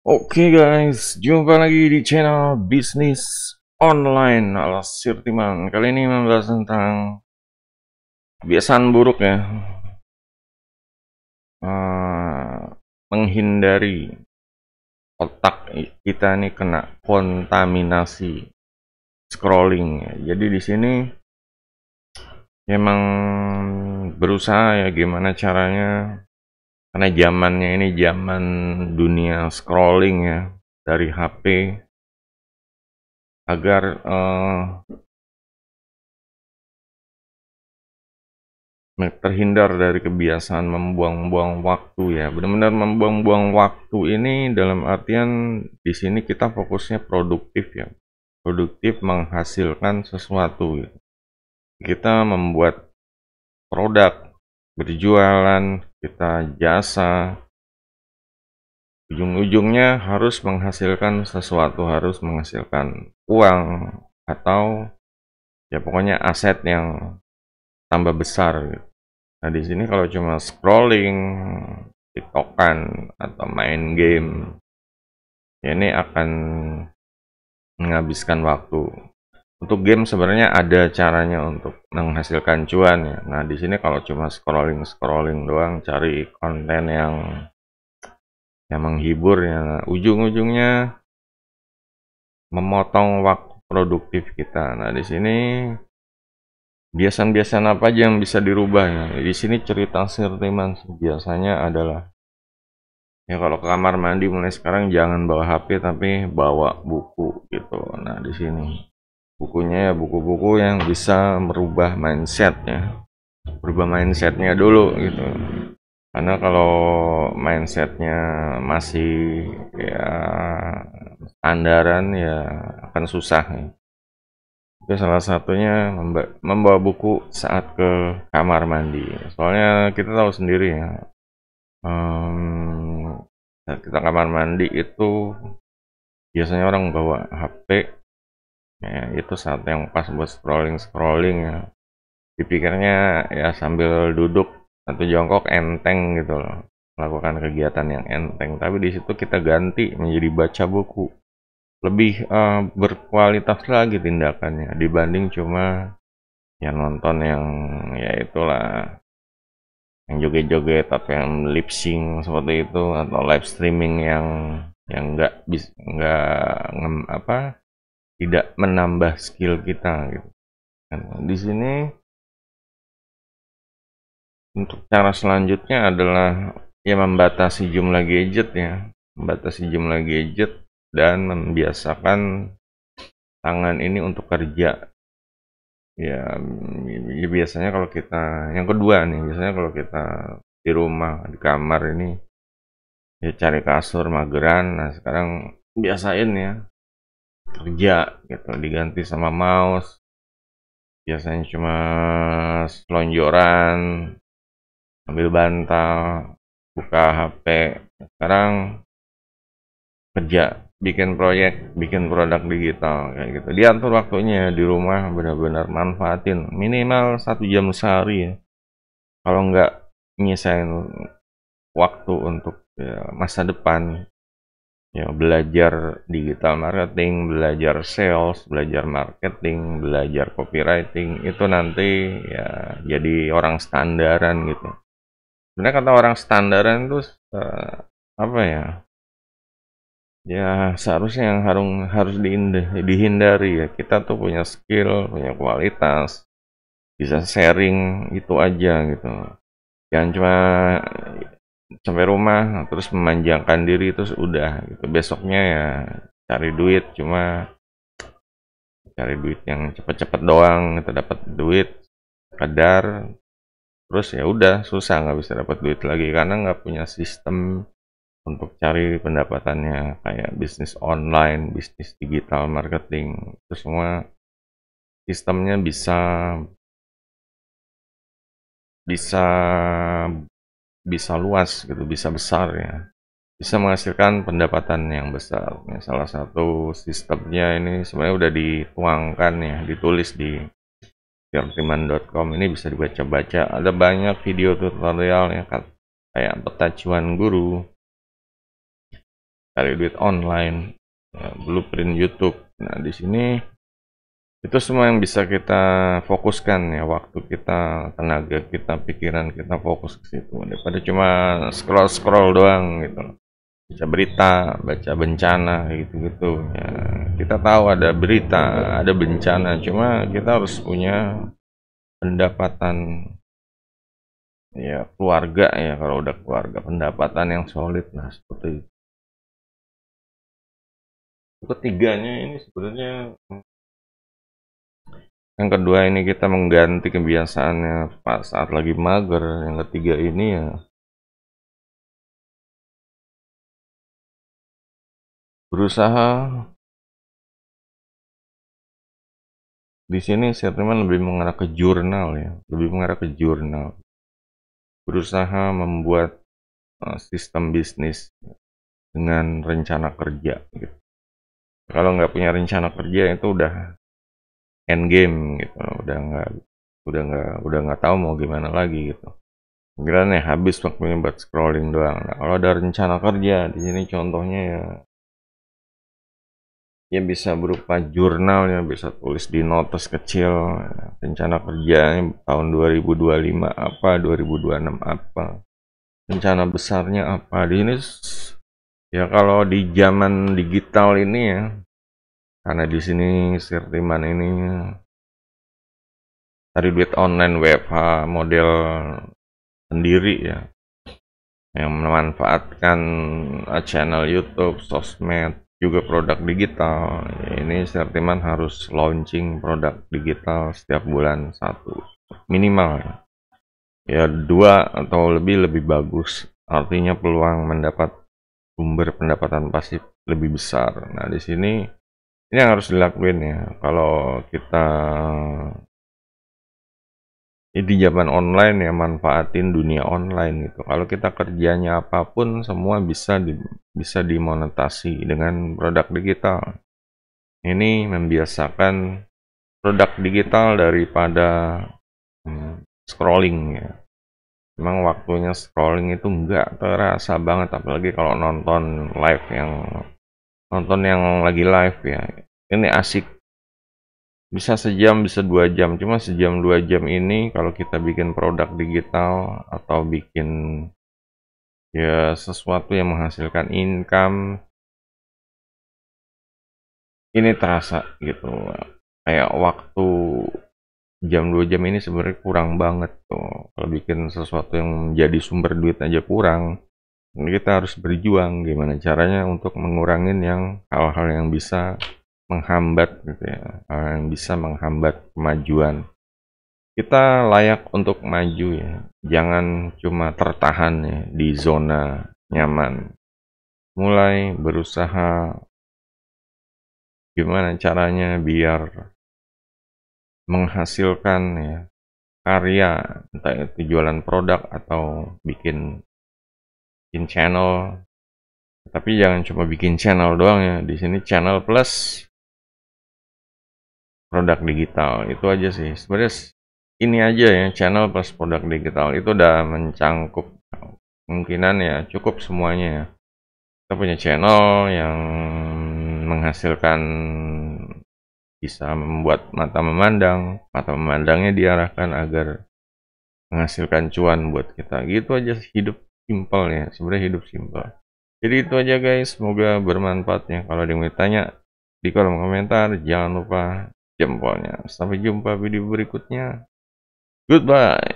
Oke guys, jumpa lagi di channel bisnis online ala Sirtiman. Kali ini membahas tentang kebiasaan buruk ya, Eh, menghindari otak kita nih kena kontaminasi scrolling ya. Jadi di sini memang berusaha ya gimana caranya, karena zamannya ini zaman dunia scrolling ya dari HP, agar terhindar dari kebiasaan membuang-buang waktu ya. Benar-benar membuang-buang waktu ini dalam artian di sini kita fokusnya produktif ya. Produktif menghasilkan sesuatu gitu. Kita membuat produk, berjualan, kita jasa, ujung-ujungnya harus menghasilkan sesuatu, harus menghasilkan uang atau ya pokoknya aset yang tambah besar gitu. Nah, di sini kalau cuma scrolling, TikTokan atau main game, ya ini akan menghabiskan waktu. Untuk game sebenarnya ada caranya untuk menghasilkan cuan ya. Nah, di sini kalau cuma scrolling doang, cari konten yang menghibur ya, nah, ujung-ujungnya memotong waktu produktif kita. Nah, di sini biasan-biasan apa aja yang bisa dirubah ya. Di sini cerita Sirtiman biasanya adalah ya kalau ke kamar mandi mulai sekarang jangan bawa HP tapi bawa buku gitu. Nah, di sini bukunya ya buku-buku yang bisa merubah mindsetnya. Berubah mindsetnya dulu gitu. Karena kalau mindsetnya masih ya standaran ya akan susah ya. Itu salah satunya membawa buku saat ke kamar mandi. Soalnya kita tahu sendiri ya, saat kita kamar mandi itu biasanya orang bawa HP, ya itu saat yang pas buat scrolling ya. Dipikirnya ya sambil duduk atau jongkok enteng gitu loh, melakukan kegiatan yang enteng. Tapi di situ kita ganti menjadi baca buku. Lebih berkualitas lagi tindakannya dibanding cuma ya nonton yang ya itulah, yang joget-joget atau yang lip sync seperti itu, atau live streaming yang nggak tidak menambah skill kita gitu. Di sini untuk cara selanjutnya adalah ya membatasi jumlah gadget ya, membatasi jumlah gadget dan membiasakan tangan ini untuk kerja. Ya, biasanya kalau kita yang kedua nih, biasanya kalau kita di rumah, di kamar ini ya cari kasur mageran. Nah, sekarang biasain ya kerja gitu, diganti sama mouse. Biasanya cuma selonjoran, ambil bantal, buka HP. Sekarang kerja, bikin proyek, bikin produk digital kayak gitu. Diatur waktunya di rumah, benar-benar manfaatin minimal 1 jam sehari ya. Kalau nggak nyisain waktu untuk ya, masa depan, ya belajar digital marketing, belajar sales, belajar marketing, belajar copywriting, itu nanti ya jadi orang standaran gitu. Sebenarnya kata orang standaran itu apa ya? Ya seharusnya yang harus dihindari ya. Kita tuh punya skill, punya kualitas, bisa sharing itu aja gitu. Jangan cuma sampai rumah terus memanjakan diri terus udah gitu. Besoknya ya cari duit, cuma cari duit yang cepet-cepet doang gitu, dapat duit kadar terus ya udah susah, nggak bisa dapat duit lagi karena nggak punya sistem untuk cari pendapatannya kayak bisnis online, bisnis digital marketing. Itu semua sistemnya bisa bisa bisa luas gitu, bisa besar ya. Bisa menghasilkan pendapatan yang besar. Nah, salah satu sistemnya ini sebenarnya udah dituangkan ya, ditulis di sirtiman.com. Ini bisa dibaca-baca. Ada banyak video tutorial ya kayak peta cuan guru. cari duit online, blueprint YouTube. Nah, di sini itu semua yang bisa kita fokuskan ya, waktu kita, tenaga kita, pikiran kita fokus ke situ daripada cuma scroll-scroll doang gitu. Baca berita, baca bencana gitu-gitu ya. Kita tahu ada berita, ada bencana, cuma kita harus punya pendapatan ya keluarga ya, kalau udah keluarga pendapatan yang solid lah seperti itu. Ketiganya ini sebenarnya yang kedua ini kita mengganti kebiasaannya pas saat lagi mager. Yang ketiga ini ya berusaha di sini Sherman lebih mengarah ke jurnal ya, lebih mengarah ke jurnal. Berusaha membuat sistem bisnis dengan rencana kerja gitu. Kalau nggak punya rencana kerja itu udah end game gitu, udah nggak tahu mau gimana lagi gitu. Pikirannya habis waktunya buat scrolling doang. Nah, kalau ada rencana kerja di sini contohnya ya bisa berupa jurnal ya, bisa tulis di notes kecil rencana kerjanya tahun 2025 apa, 2026 apa, rencana besarnya apa. Di ini ya kalau di zaman digital ini ya, karena di sini Sirtiman ini cari duit online WFH model sendiri ya, yang memanfaatkan channel YouTube, sosmed, juga produk digital. Ini Sirtiman harus launching produk digital setiap bulan satu minimal ya, 2 atau lebih bagus, artinya peluang mendapat sumber pendapatan pasif lebih besar. Nah, di sini ini yang harus dilakuin ya. Kalau kita di zaman online ya, manfaatin dunia online gitu. Kalau kita kerjanya apapun, semua bisa dimonetasi dengan produk digital. Ini membiasakan produk digital daripada scrolling ya. Emang waktunya scrolling itu nggak terasa banget, apalagi kalau nonton yang lagi live ya. Ini asik, bisa sejam, bisa 2 jam. Cuma sejam 2 jam ini kalau kita bikin produk digital atau bikin ya sesuatu yang menghasilkan income, ini terasa gitu. Kayak waktu jam 2 jam ini sebenarnya kurang banget tuh. Kalau bikin sesuatu yang menjadi sumber duit aja kurang. Kita harus berjuang gimana caranya untuk mengurangin hal-hal yang bisa menghambat gitu ya, yang bisa menghambat kemajuan. Kita layak untuk maju ya, jangan cuma tertahan ya di zona nyaman. Mulai berusaha gimana caranya biar menghasilkan ya karya, entah itu jualan produk atau bikin channel. Tapi jangan cuma bikin channel doang ya. Di sini channel plus produk digital, itu aja sih sebenarnya. Ini aja ya, channel plus produk digital itu udah mencangkup kemungkinan ya, cukup semuanya ya. Kita punya channel yang menghasilkan, bisa membuat mata memandangnya diarahkan agar menghasilkan cuan buat kita. Gitu aja, hidup simpel ya, sebenarnya hidup simpel. Jadi itu aja guys, semoga bermanfaat ya. Kalau ada yang mau tanya di kolom komentar, jangan lupa jempolnya. Sampai jumpa video berikutnya. Goodbye.